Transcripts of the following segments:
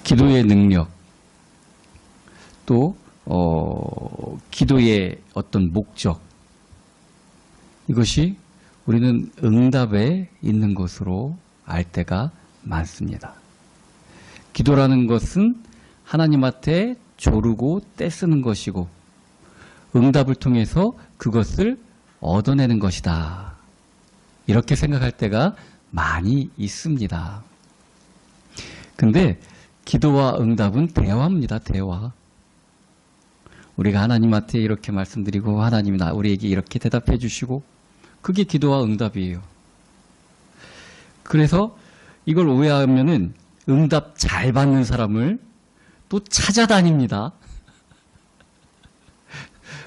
기도의 능력, 또 기도의 어떤 목적, 이것이 우리는 응답에 있는 것으로 알 때가 많습니다. 기도라는 것은 하나님한테 조르고 떼쓰는 것이고 응답을 통해서 그것을 얻어내는 것이다. 이렇게 생각할 때가 많이 있습니다. 근데 기도와 응답은 대화입니다. 대화. 우리가 하나님한테 이렇게 말씀드리고 하나님이 우리에게 이렇게 대답해 주시고 그게 기도와 응답이에요. 그래서 이걸 오해하면은 응답 잘 받는 사람을 또 찾아다닙니다.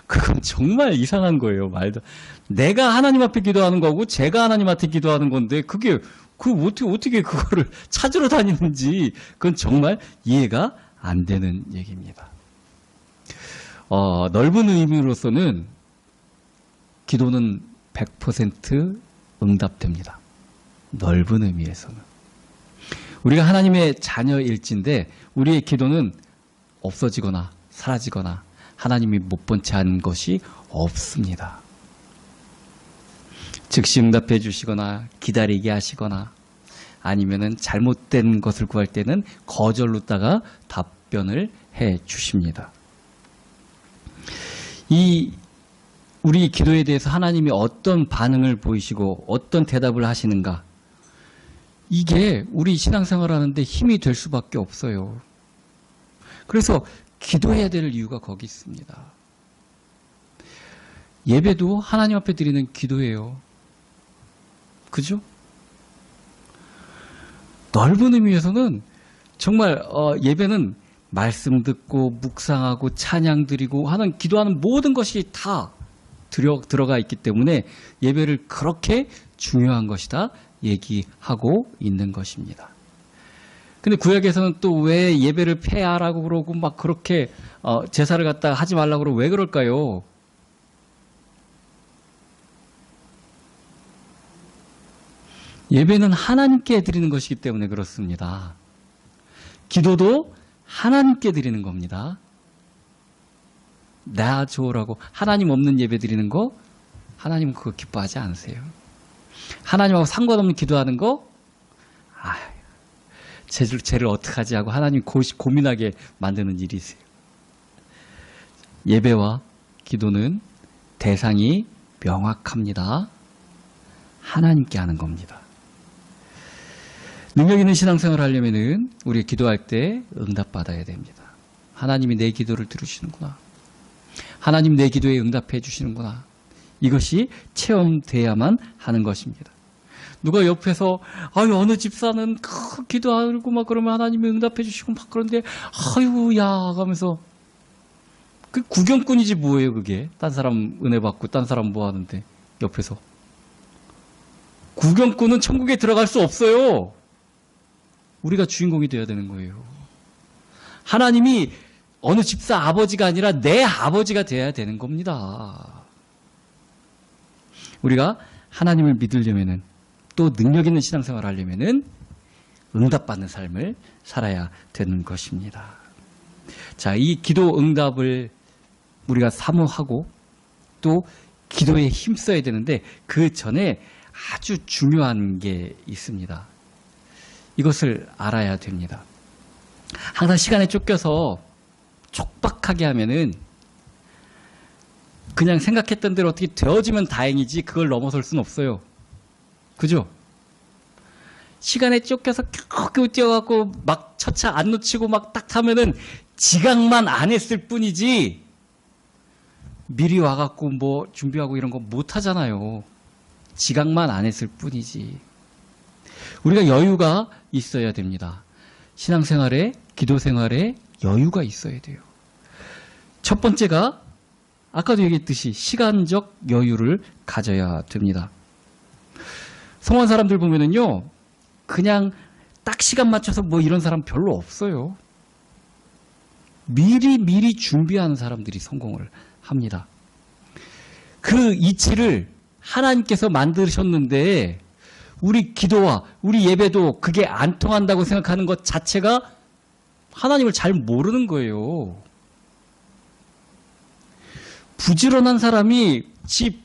그건 정말 이상한 거예요. 말도. 내가 하나님 앞에 기도하는 거고 제가 하나님한테 기도하는 건데 그게 어떻게 그거를 찾으러 다니는지 그건 정말 이해가 안 되는 얘기입니다. 넓은 의미로서는 기도는 100% 응답됩니다. 넓은 의미에서는. 우리가 하나님의 자녀일진데 우리의 기도는 없어지거나 사라지거나 하나님이 못 본 채 한 것이 없습니다. 즉시 응답해 주시거나 기다리게 하시거나 아니면은 잘못된 것을 구할 때는 거절로다가 답변을 해 주십니다. 우리 기도에 대해서 하나님이 어떤 반응을 보이시고 어떤 대답을 하시는가, 이게 우리 신앙생활 하는데 힘이 될 수밖에 없어요. 그래서 기도해야 될 이유가 거기 있습니다. 예배도 하나님 앞에 드리는 기도예요. 그죠? 넓은 의미에서는 정말 예배는 말씀 듣고 묵상하고 찬양 드리고 하는 기도하는 모든 것이 다 들어가 있기 때문에 예배를 그렇게 중요한 것이다 얘기하고 있는 것입니다. 근데 구약에서는 또 왜 예배를 폐하라고 그러고 막 그렇게 제사를 갖다가 하지 말라고 그러고 왜 그럴까요? 예배는 하나님께 드리는 것이기 때문에 그렇습니다. 기도도 하나님께 드리는 겁니다. 나 좋으라고 하나님 없는 예배 드리는 거 하나님은 그거 기뻐하지 않으세요. 하나님하고 상관없는 기도하는 거 쟤를 어떡하지 하고 하나님 고민하게 만드는 일이세요. 예배와 기도는 대상이 명확합니다. 하나님께 하는 겁니다. 능력 있는 신앙생활을 하려면은 우리 기도할 때 응답받아야 됩니다. 하나님이 내 기도를 들으시는구나. 하나님 내 기도에 응답해 주시는구나. 이것이 체험돼야만 하는 것입니다. 누가 옆에서 어느 집사는 기도하고 막 그러면 하나님이 응답해 주시고 막 그런데 야 하면서 그 구경꾼이지 뭐예요 그게. 딴 사람 은혜 받고 딴 사람 뭐 하는데 옆에서. 구경꾼은 천국에 들어갈 수 없어요. 우리가 주인공이 되어야 되는 거예요. 하나님이 어느 집사 아버지가 아니라 내 아버지가 되어야 되는 겁니다. 우리가 하나님을 믿으려면은 또 능력 있는 신앙생활을 하려면은 응답받는 삶을 살아야 되는 것입니다. 자, 이 기도 응답을 우리가 사모하고 또 기도에 힘써야 되는데 그 전에 아주 중요한 게 있습니다. 이것을 알아야 됩니다. 항상 시간에 쫓겨서 촉박하게 하면은 그냥 생각했던 대로 어떻게 되어지면 다행이지 그걸 넘어설 수는 없어요. 그죠? 시간에 쫓겨서 겨우 뛰어갖고 막 첫차 안 놓치고 막 딱 하면은 지각만 안 했을 뿐이지 미리 와갖고 뭐 준비하고 이런 거 못 하잖아요. 지각만 안 했을 뿐이지. 우리가 여유가 있어야 됩니다. 신앙생활에, 기도생활에 여유가 있어야 돼요. 첫 번째가 아까도 얘기했듯이 시간적 여유를 가져야 됩니다. 성한 사람들 보면은요, 그냥 딱 시간 맞춰서 뭐 이런 사람 별로 없어요. 미리 준비하는 사람들이 성공을 합니다. 그 이치를 하나님께서 만드셨는데 우리 기도와 우리 예배도 그게 안 통한다고 생각하는 것 자체가 하나님을 잘 모르는 거예요. 부지런한 사람이 집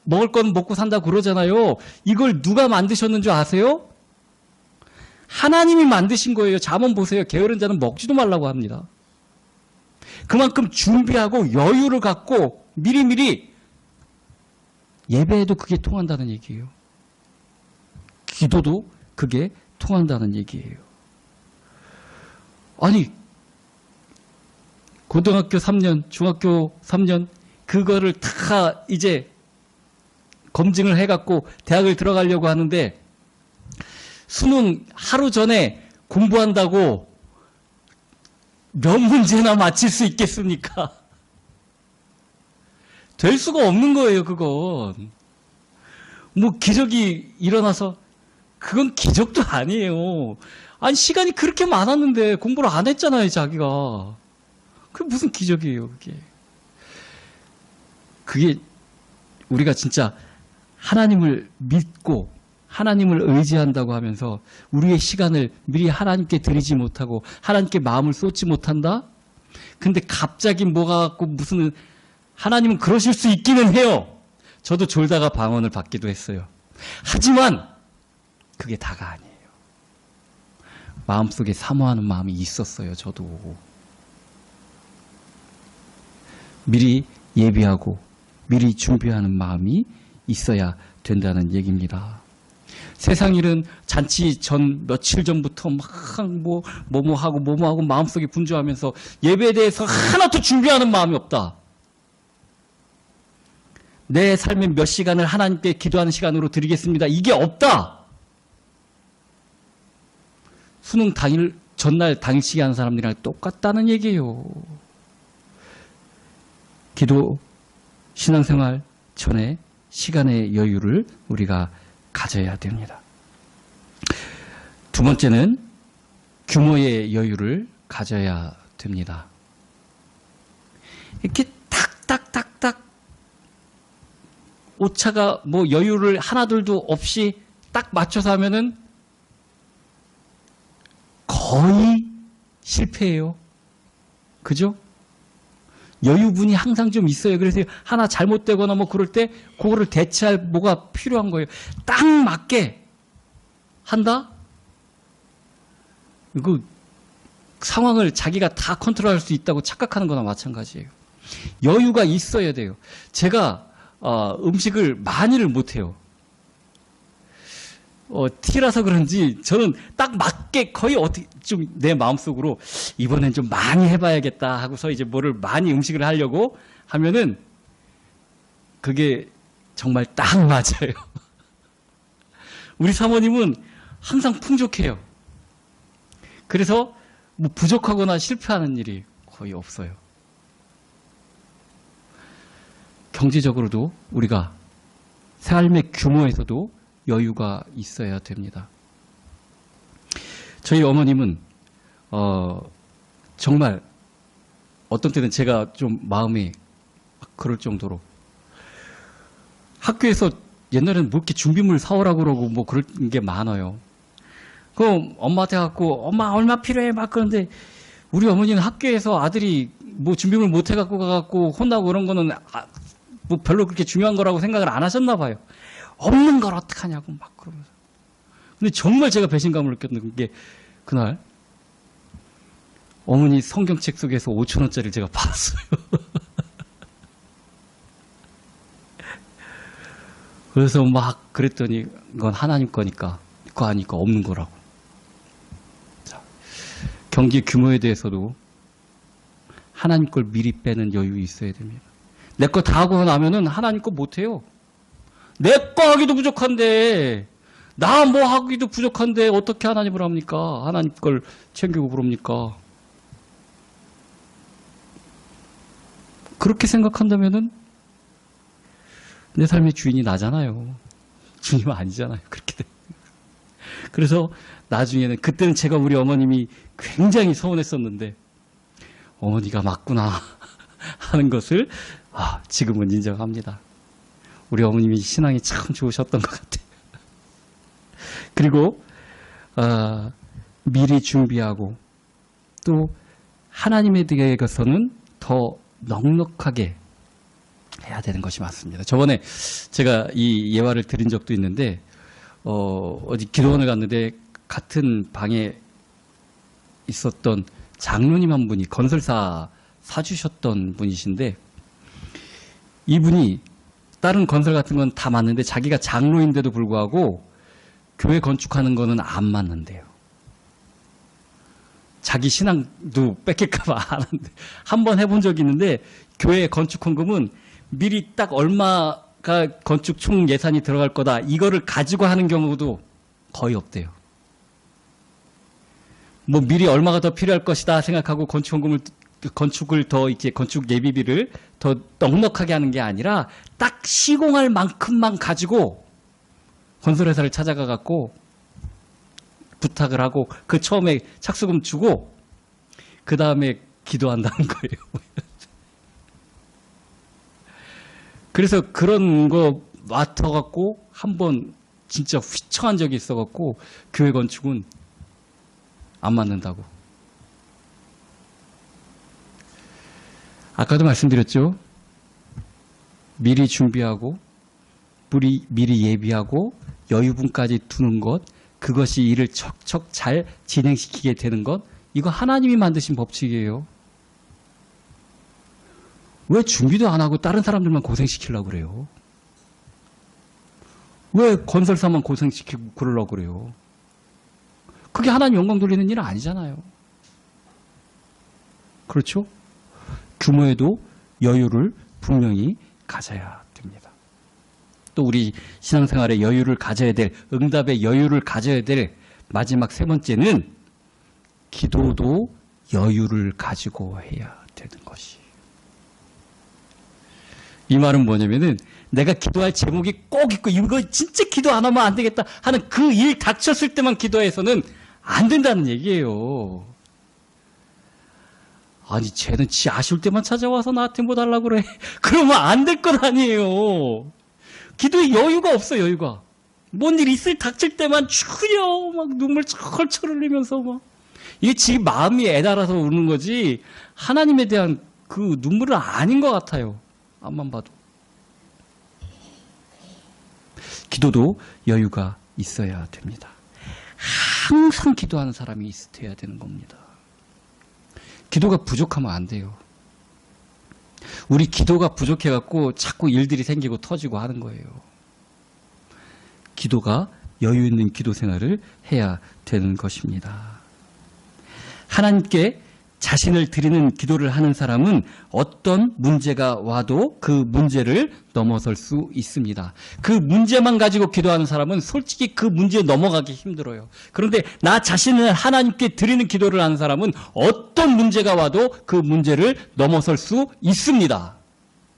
먹을 건 먹고 산다고 그러잖아요. 이걸 누가 만드셨는 줄 아세요? 하나님이 만드신 거예요. 잠언 보세요. 게으른 자는 먹지도 말라고 합니다. 그만큼 준비하고 여유를 갖고 미리미리 예배에도 그게 통한다는 얘기예요. 기도도 그게 통한다는 얘기예요. 아니, 고등학교 3년, 중학교 3년 그거를 다 이제 검증을 해갖고 대학을 들어가려고 하는데 수능 하루 전에 공부한다고 몇 문제나 맞힐 수 있겠습니까? 될 수가 없는 거예요, 그건. 뭐 기적이 일어나서 그건 기적도 아니에요. 아니 시간이 그렇게 많았는데 공부를 안 했잖아요, 자기가. 그게 무슨 기적이에요, 그게. 그게 우리가 진짜 하나님을 믿고 하나님을 의지한다고 하면서 우리의 시간을 미리 하나님께 드리지 못하고 하나님께 마음을 쏟지 못한다? 근데 갑자기 뭐가 갖고 무슨 하나님은 그러실 수 있기는 해요. 저도 졸다가 방언을 받기도 했어요. 하지만 그게 다가 아니에요. 마음속에 사모하는 마음이 있었어요, 저도. 미리 예비하고 미리 준비하는 마음이 있어야 된다는 얘기입니다. 세상 일은 잔치 전 며칠 전부터 막 뭐하고 마음속에 분주하면서 예배에 대해서 하나도 준비하는 마음이 없다. 내 삶의 몇 시간을 하나님께 기도하는 시간으로 드리겠습니다. 이게 없다. 수능 당일 전날 당일치기 하는 사람들이랑 똑같다는 얘기예요. 기도, 신앙생활 전에 시간의 여유를 우리가 가져야 됩니다. 두 번째는 규모의 여유를 가져야 됩니다. 이렇게 탁탁탁탁 오차가 뭐 여유를 하나둘도 없이 딱 맞춰서 하면은 거의 실패해요. 그죠? 여유분이 항상 좀 있어요. 그래서 하나 잘못되거나 뭐 그럴 때 그거를 대체할 뭐가 필요한 거예요. 딱 맞게 한다? 이거 상황을 자기가 다 컨트롤할 수 있다고 착각하는 거나 마찬가지예요. 여유가 있어야 돼요. 제가 음식을 많이를 못해요. T라서 그런지 저는 딱 맞게 거의 어떻게 좀 내 마음속으로 이번엔 좀 많이 해봐야겠다 하고서 이제 뭐를 많이 음식을 하려고 하면은 그게 정말 딱 맞아요. 우리 사모님은 항상 풍족해요. 그래서 뭐 부족하거나 실패하는 일이 거의 없어요. 경제적으로도 우리가 삶의 규모에서도 여유가 있어야 됩니다. 저희 어머님은 정말 어떤 때는 제가 좀 마음이 그럴 정도로 학교에서 옛날에는 뭐 이렇게 준비물 사오라고 그러고 뭐 그런 게 많아요. 그럼 엄마한테 갖고 엄마 얼마 필요해 막 그런데 우리 어머니는 학교에서 아들이 뭐 준비물 못 해갖고 가갖고 혼나고 그런 거는 뭐 별로 그렇게 중요한 거라고 생각을 안 하셨나 봐요. 없는 걸 어떡하냐고 막 그러면서. 근데 정말 제가 배신감을 느꼈는 게 그날 어머니 성경책 속에서 5,000원짜리를 제가 받았어요. 그래서 막 그랬더니 이건 하나님 거니까 그거 아니까 없는 거라고. 자, 경기 규모에 대해서도 하나님 걸 미리 빼는 여유 있어야 됩니다. 내 거 다 하고 나면은 하나님 거 못해요. 내 거 하기도 부족한데 나 뭐 하기도 부족한데 어떻게 하나님을 합니까? 하나님 걸 챙기고 그럽니까? 그렇게 생각한다면은 내 삶의 주인이 나잖아요. 주님은 아니잖아요. 그렇게 돼. 그래서 나중에는 그때는 제가 우리 어머님이 굉장히 서운했었는데 어머니가 맞구나 하는 것을 지금은 인정합니다. 우리 어머님이 신앙이 참 좋으셨던 것 같아요. 그리고 미리 준비하고 또 하나님에 대해서는 더 넉넉하게 해야 되는 것이 맞습니다. 저번에 제가 이 예화를 드린 적도 있는데 어디 기도원을 갔는데 같은 방에 있었던 장로님 한 분이 건설사 사주셨던 분이신데 이분이 다른 건설 같은 건 다 맞는데 자기가 장로인데도 불구하고 교회 건축하는 거는 안 맞는데요. 자기 신앙도 뺏길까 봐 안 하는데 한 번 해본 적이 있는데 교회 건축 헌금은 미리 딱 얼마가 건축 총 예산이 들어갈 거다 이거를 가지고 하는 경우도 거의 없대요. 뭐 미리 얼마가 더 필요할 것이다 생각하고 건축을 더 이제 건축 예비비를 더 넉넉하게 하는 게 아니라 딱 시공할 만큼만 가지고 건설회사를 찾아가 갖고 부탁을 하고 그 처음에 착수금 주고 그 다음에 기도한다는 거예요. 그래서 그런 거 맡아갖고 한번 진짜 휘청한 적이 있어갖고 교회 건축은 안 맞는다고. 아까도 말씀드렸죠. 미리 준비하고 미리 예비하고 여유분까지 두는 것, 그것이 일을 척척 잘 진행시키게 되는 것, 이거 하나님이 만드신 법칙이에요. 왜 준비도 안 하고 다른 사람들만 고생시키려고 그래요? 왜 건설사만 고생시키고 그러려고 그래요? 그게 하나님 영광 돌리는 일은 아니잖아요. 그렇죠? 규모에도 여유를 분명히 가져야 됩니다. 또 우리 신앙생활에 여유를 가져야 될, 응답의 여유를 가져야 될 마지막 세 번째는 기도도 여유를 가지고 해야 되는 것이. 이 말은 뭐냐면은 내가 기도할 제목이 꼭 있고 이거 진짜 기도 안 하면 안 되겠다 하는 그 일 닥쳤을 때만 기도해서는 안 된다는 얘기예요. 아니 쟤는 지 아쉬울 때만 찾아와서 나한테 뭐 달라고 그래. 그러면 안 될 것 아니에요. 기도에 여유가 없어. 여유가. 뭔 일 있을 닥칠 때만 추려 막 눈물 철철 흘리면서 막 이게 지 마음이 애달아서 우는 거지 하나님에 대한 그 눈물은 아닌 것 같아요. 앞만 봐도. 기도도 여유가 있어야 됩니다. 항상 기도하는 사람이 있어야 되는 겁니다. 기도가 부족하면 안 돼요. 우리 기도가 부족해갖고 자꾸 일들이 생기고 터지고 하는 거예요. 기도가 여유 있는 기도 생활을 해야 되는 것입니다. 하나님께 자신을 드리는 기도를 하는 사람은 어떤 문제가 와도 그 문제를 넘어설 수 있습니다. 그 문제만 가지고 기도하는 사람은 솔직히 그 문제에 넘어가기 힘들어요. 그런데 나 자신을 하나님께 드리는 기도를 하는 사람은 어떤 문제가 와도 그 문제를 넘어설 수 있습니다.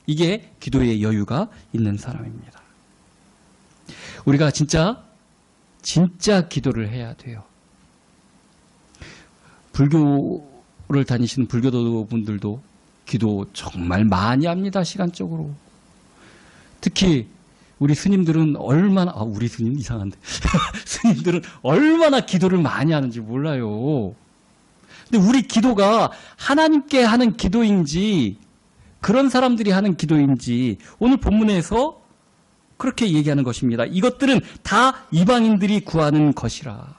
이게 기도의 여유가 있는 사람입니다. 우리가 진짜 기도를 해야 돼요. 불교를 다니시는 불교도 분들도 기도 정말 많이 합니다. 시간적으로. 특히 우리 스님들은 얼마나 우리 스님 이상한데 스님들은 얼마나 기도를 많이 하는지 몰라요. 근데 우리 기도가 하나님께 하는 기도인지 그런 사람들이 하는 기도인지 오늘 본문에서 그렇게 얘기하는 것입니다. 이것들은 다 이방인들이 구하는 것이라.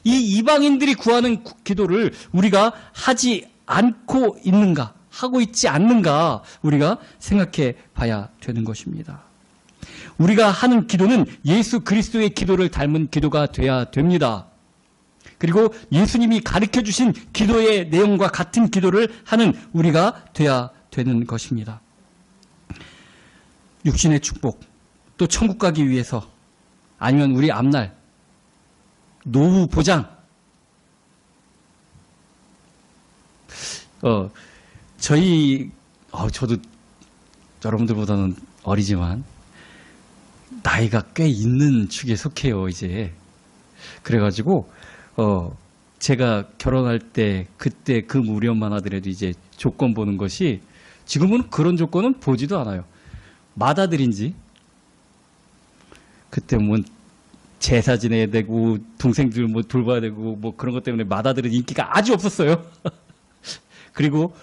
이 이방인들이 구하는 기도를 우리가 하지 않고 있는가, 하고 있지 않는가 우리가 생각해 봐야 되는 것입니다. 우리가 하는 기도는 예수 그리스도의 기도를 닮은 기도가 돼야 됩니다. 그리고 예수님이 가르쳐 주신 기도의 내용과 같은 기도를 하는 우리가 돼야 되는 것입니다. 육신의 축복, 또 천국 가기 위해서, 아니면 우리 앞날 노후 보장. 저도 여러분들보다는 어리지만 나이가 꽤 있는 축에 속해요, 이제. 그래가지고 제가 결혼할 때 그때 그 무렵만 하더라도 이제 조건 보는 것이 지금은 그런 조건은 보지도 않아요. 맏아들인지 그때 뭐 제사 지내야 되고 동생들 뭐 돌봐야 되고 뭐 그런 것 때문에 맏아들은 인기가 아주 없었어요. 그리고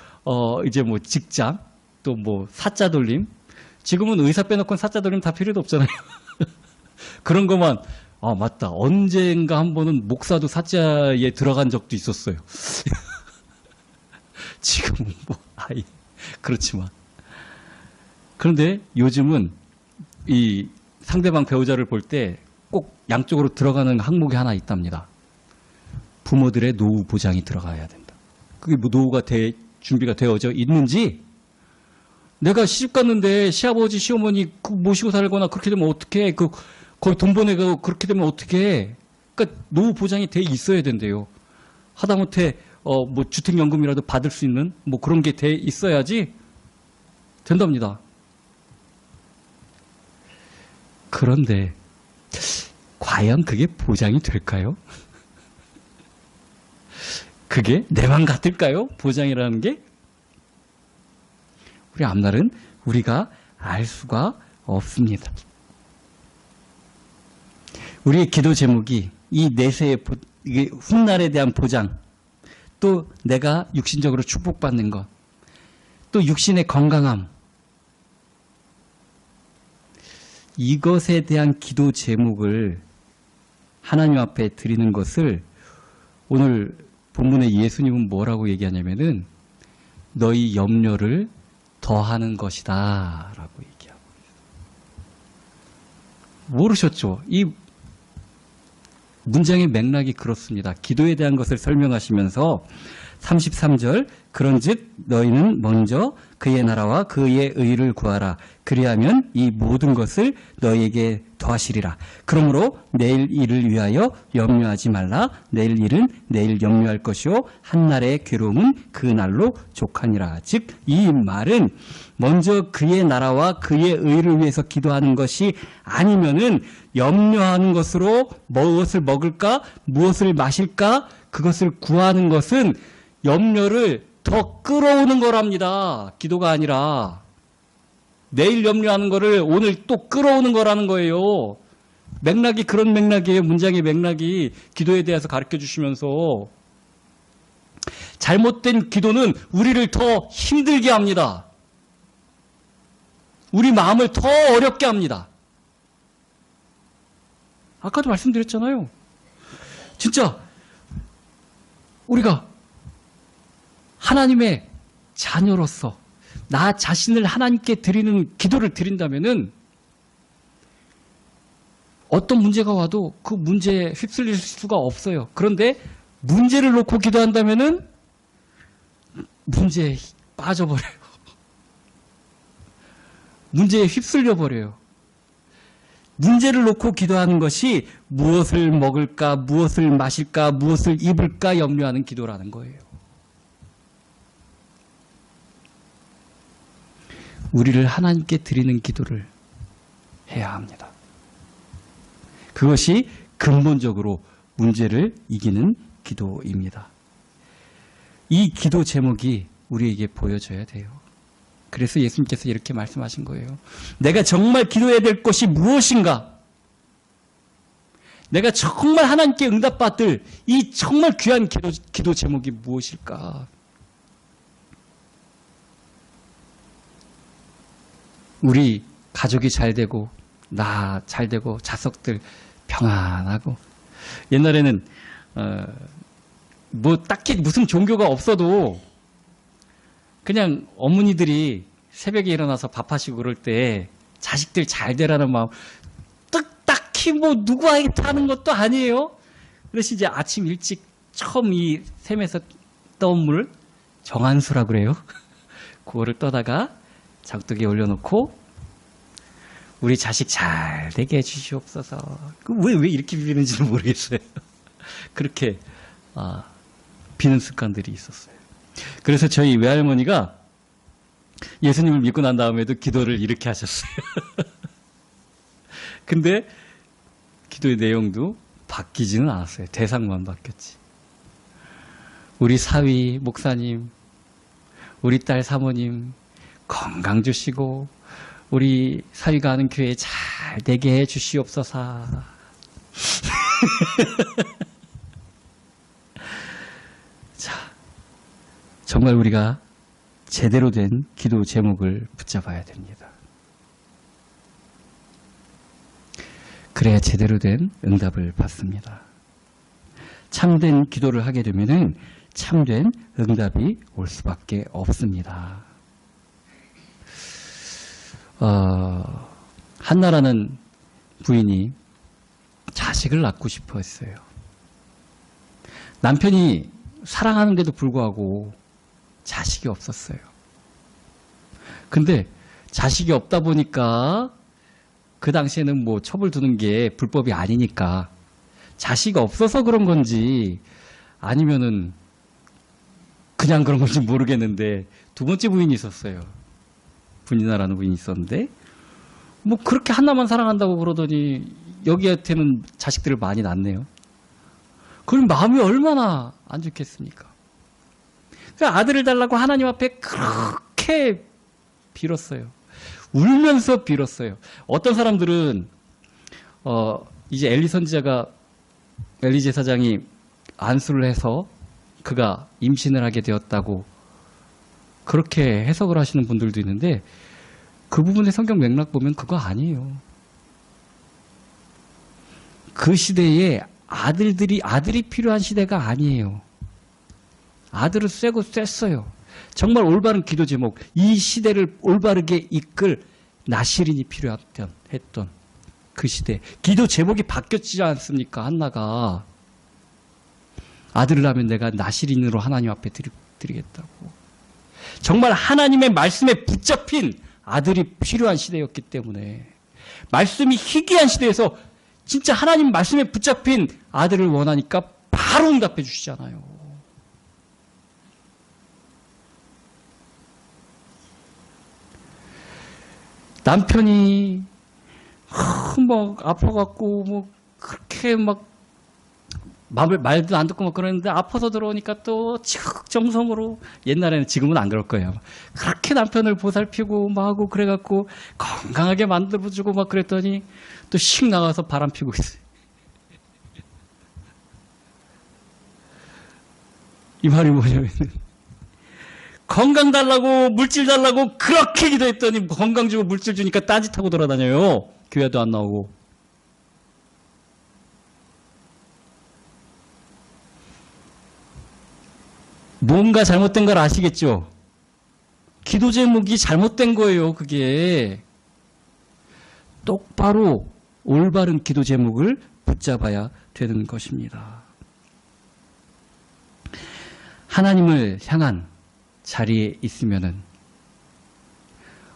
이제 뭐 직장, 또 뭐 사자 돌림. 지금은 의사 빼놓고는 사자 돌림 다 필요도 없잖아요. 그런 것만, 맞다. 언젠가 한 번은 목사도 사자에 들어간 적도 있었어요. 지금은 뭐, 그렇지만. 그런데 요즘은 이 상대방 배우자를 볼 때 꼭 양쪽으로 들어가는 항목이 하나 있답니다. 부모들의 노후 보장이 들어가야 된다. 그게 뭐 노후가 준비가 되어져 있는지, 내가 시집 갔는데 시아버지, 시어머니 모시고 살거나 그렇게 되면 어떡해. 거기 돈 보내고 그렇게 되면 어떡해. 그러니까 노후 보장이 돼 있어야 된대요. 하다못해 뭐 주택연금이라도 받을 수 있는 뭐 그런 게 돼 있어야지 된답니다. 그런데 과연 그게 보장이 될까요? 그게 내 맘 같을까요? 보장이라는 게? 우리 앞날은 우리가 알 수가 없습니다. 우리의 기도 제목이 이 내세의 이게 훗날에 대한 보장, 또 내가 육신적으로 축복받는 것, 또 육신의 건강함, 이것에 대한 기도 제목을 하나님 앞에 드리는 것을 오늘 본문의 예수님은 뭐라고 얘기하냐면은 너희 염려를 더하는 것이다 라고 얘기하고 있어요. 모르셨죠? 이 문장의 맥락이 그렇습니다. 기도에 대한 것을 설명하시면서 33절 그런즉 너희는 먼저 그의 나라와 그의 의를 구하라. 그리하면 이 모든 것을 너희에게 더하시리라. 그러므로 내일 일을 위하여 염려하지 말라. 내일 일은 내일 염려할 것이요 한날의 괴로움은 그 날로 족하니라. 즉 이 말은 먼저 그의 나라와 그의 의를 위해서 기도하는 것이 아니면은 염려하는 것으로 무엇을 먹을까, 무엇을 마실까, 그것을 구하는 것은 염려를 더 끌어오는 거랍니다. 기도가 아니라. 내일 염려하는 거를 오늘 또 끌어오는 거라는 거예요. 맥락이 그런 맥락이에요. 문장의 맥락이 기도에 대해서 가르쳐 주시면서. 잘못된 기도는 우리를 더 힘들게 합니다. 우리 마음을 더 어렵게 합니다. 아까도 말씀드렸잖아요. 진짜 우리가 하나님의 자녀로서 나 자신을 하나님께 드리는 기도를 드린다면은 어떤 문제가 와도 그 문제에 휩쓸릴 수가 없어요. 그런데 문제를 놓고 기도한다면은 문제에 빠져버려요. 문제에 휩쓸려 버려요. 문제를 놓고 기도하는 것이 무엇을 먹을까, 무엇을 마실까, 무엇을 입을까 염려하는 기도라는 거예요. 우리를 하나님께 드리는 기도를 해야 합니다. 그것이 근본적으로 문제를 이기는 기도입니다. 이 기도 제목이 우리에게 보여져야 돼요. 그래서 예수님께서 이렇게 말씀하신 거예요. 내가 정말 기도해야 될 것이 무엇인가? 내가 정말 하나님께 응답받을 이 정말 귀한 기도 제목이 무엇일까? 우리 가족이 잘 되고 나 잘 되고 자석들 평안하고. 옛날에는 뭐 딱히 무슨 종교가 없어도 그냥 어머니들이 새벽에 일어나서 밥하시고 그럴 때 자식들 잘 되라는 마음, 딱히 뭐 누구한테 하는 것도 아니에요. 그래서 이제 아침 일찍 처음 이 샘에서 떠온 물, 정한수라 그래요. 그거를 떠다가 장독에 올려놓고 우리 자식 잘 되게 해주시옵소서. 왜 이렇게 비비는지는 모르겠어요. 그렇게 비는 습관들이 있었어요. 그래서 저희 외할머니가 예수님을 믿고 난 다음에도 기도를 이렇게 하셨어요. 근데 기도의 내용도 바뀌지는 않았어요. 대상만 바뀌었지. 우리 사위 목사님, 우리 딸 사모님 건강 주시고 우리 사위가 하는 교회 잘 되게 해 주시옵소서. 자, 정말 우리가 제대로 된 기도 제목을 붙잡아야 됩니다. 그래야 제대로 된 응답을 받습니다. 참된 기도를 하게 되면은 참된 응답이 올 수밖에 없습니다. 한나라는 부인이 자식을 낳고 싶어 했어요. 남편이 사랑하는데도 불구하고 자식이 없었어요. 근데 자식이 없다 보니까 그 당시에는 뭐 첩을 두는 게 불법이 아니니까 자식이 없어서 그런 건지 아니면은 그냥 그런 건지 모르겠는데 두 번째 부인이 있었어요. 분이나라는 부인이 있었는데 뭐 그렇게 한나만 사랑한다고 그러더니 여기한테는 자식들을 많이 낳네요. 그럼 마음이 얼마나 안 좋겠습니까? 그러니까 아들을 달라고 하나님 앞에 그렇게 빌었어요. 울면서 빌었어요. 어떤 사람들은 이제 엘리 제사장이 안수를 해서 그가 임신을 하게 되었다고 그렇게 해석을 하시는 분들도 있는데 그 부분의 성경 맥락 보면 그거 아니에요. 그 시대에 아들이 필요한 시대가 아니에요. 아들을 쐬고 쐈어요. 정말 올바른 기도 제목, 이 시대를 올바르게 이끌 나시린이 필요했던 그 시대. 기도 제목이 바뀌었지 않습니까? 한나가 아들을 낳으면 내가 나시린으로 하나님 앞에 드리겠다고. 정말 하나님의 말씀에 붙잡힌 아들이 필요한 시대였기 때문에 말씀이 희귀한 시대에서 진짜 하나님 말씀에 붙잡힌 아들을 원하니까 바로 응답해 주시잖아요. 남편이 막 아파갖고 뭐 그렇게 막 말도 안 듣고 막 그러는데 아파서 들어오니까 또 정성으로 옛날에는 지금은 안 그럴 거예요. 그렇게 남편을 보살피고 막 하고 그래갖고 건강하게 만들어주고 막 그랬더니 또 씩 나가서 바람 피고 있어요. 이 말이 뭐냐면 건강 달라고 물질 달라고 그렇게 기도했더니 건강 주고 물질 주니까 딴짓하고 돌아다녀요. 교회도 안 나오고. 뭔가 잘못된 걸 아시겠죠? 기도 제목이 잘못된 거예요. 그게. 똑바로 올바른 기도 제목을 붙잡아야 되는 것입니다. 하나님을 향한 자리에 있으면은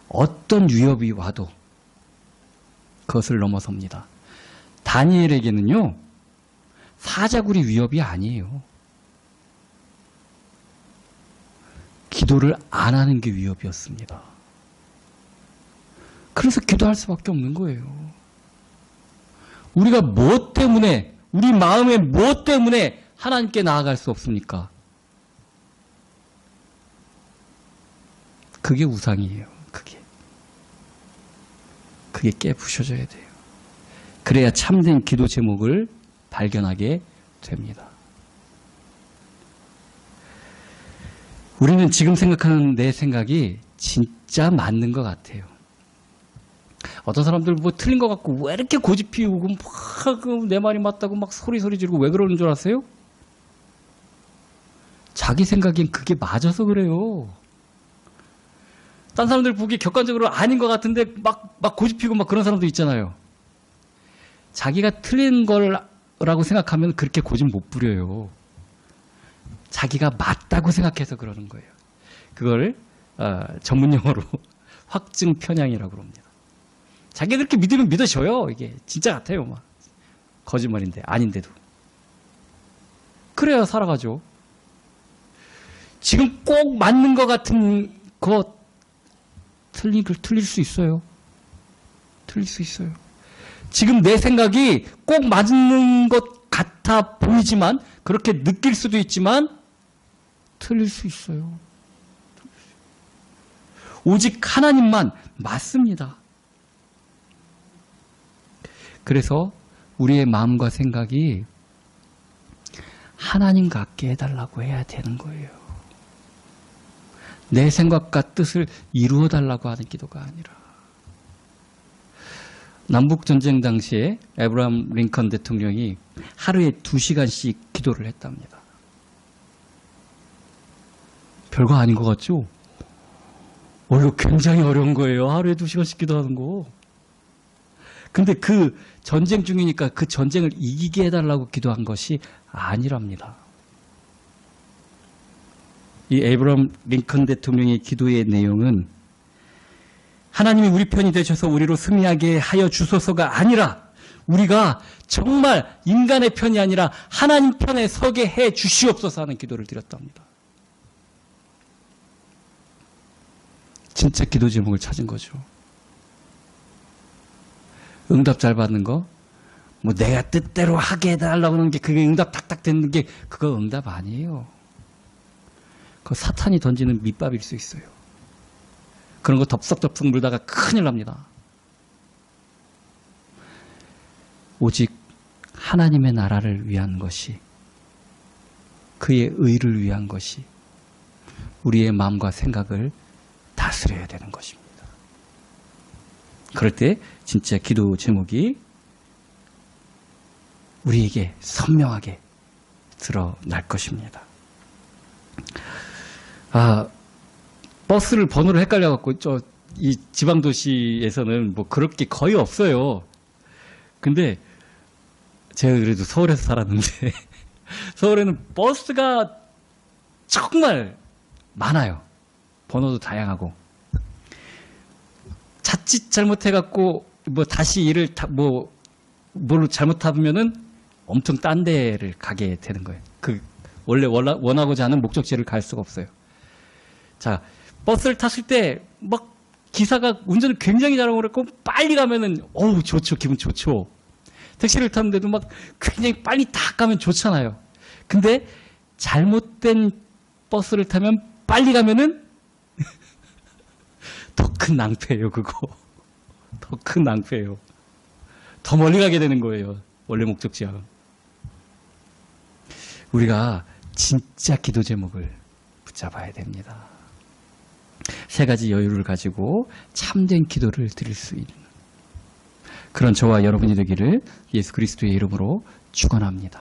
어떤 위협이 와도 그것을 넘어섭니다. 다니엘에게는요, 사자굴이 위협이 아니에요. 기도를 안 하는 게 위협이었습니다. 그래서 기도할 수밖에 없는 거예요. 우리가 무엇 때문에, 우리 마음에 무엇 때문에 하나님께 나아갈 수 없습니까? 그게 우상이에요. 그게 깨부셔져야 돼요. 그래야 참된 기도 제목을 발견하게 됩니다. 우리는 지금 생각하는 내 생각이 진짜 맞는 것 같아요. 어떤 사람들 뭐 틀린 것 같고 왜 이렇게 고집 피우고 막 내 말이 맞다고 막 소리 지르고 왜 그러는 줄 아세요? 자기 생각엔 그게 맞아서 그래요. 딴 사람들 보기 객관적으로 아닌 것 같은데 막 고집 피우고 막 그런 사람도 있잖아요. 자기가 틀린 거라고 생각하면 그렇게 고집 못 부려요. 자기가 맞다고 생각해서 그러는 거예요. 그걸 전문 용어로 확증 편향이라고 합니다. 자기가 그렇게 믿으면 믿어져요. 이게 진짜 같아요. 막 거짓말인데 아닌데도. 그래야 살아가죠. 지금 꼭 맞는 것 같은 거 틀릴 수 있어요. 틀릴 수 있어요. 지금 내 생각이 꼭 맞는 것 같아 보이지만 그렇게 느낄 수도 있지만 틀릴 수 있어요. 오직 하나님만 맞습니다. 그래서 우리의 마음과 생각이 하나님 같게 해달라고 해야 되는 거예요. 내 생각과 뜻을 이루어 달라고 하는 기도가 아니라 남북전쟁 당시에 에브라함 링컨 대통령이 하루에 2시간씩 기도를 했답니다. 별거 아닌 것 같죠? 이거 굉장히 어려운 거예요. 하루에 2시간씩 기도하는 거. 근데 그 전쟁 중이니까 그 전쟁을 이기게 해달라고 기도한 것이 아니랍니다. 이 에브라함 링컨 대통령의 기도의 내용은 하나님이 우리 편이 되셔서 우리로 승리하게 하여 주소서가 아니라 우리가 정말 인간의 편이 아니라 하나님 편에 서게 해 주시옵소서 하는 기도를 드렸답니다. 진짜 기도 제목을 찾은 거죠. 응답 잘 받는 거, 뭐 내가 뜻대로 하게 해달라고 하는 게 그게 응답 탁탁 되는 게 그거 응답 아니에요. 그거 사탄이 던지는 밑밥일 수 있어요. 그런 거 덥석덥석 물다가 큰일 납니다. 오직 하나님의 나라를 위한 것이, 그의 의를 위한 것이 우리의 마음과 생각을 다스려야 되는 것입니다. 그럴 때 진짜 기도 제목이 우리에게 선명하게 드러날 것입니다. 버스를 번호를 헷갈려갖고 이 지방 도시에서는 뭐 그럴 게 거의 없어요. 근데 제가 그래도 서울에서 살았는데 서울에는 버스가 정말 많아요. 번호도 다양하고. 자칫 잘못해갖고 뭐 다시 일을 뭘로 잘못하면은 엄청 딴 데를 가게 되는 거예요. 원래 원하고자 하는 목적지를 갈 수가 없어요. 자, 버스를 탔을 때 막 기사가 운전을 굉장히 잘하고 그랬고 빨리 가면은 어우 좋죠. 기분 좋죠. 택시를 탔는데도 막 굉장히 빨리 딱 가면 좋잖아요. 근데 잘못된 버스를 타면 빨리 가면은 더 큰 낭패예요, 그거. 더 큰 낭패예요. 더 멀리 가게 되는 거예요. 원래 목적지하고. 우리가 진짜 기도 제목을 붙잡아야 됩니다. 3가지 여유를 가지고 참된 기도를 드릴 수 있는 그런 저와 여러분이 되기를 예수 그리스도의 이름으로 축원합니다.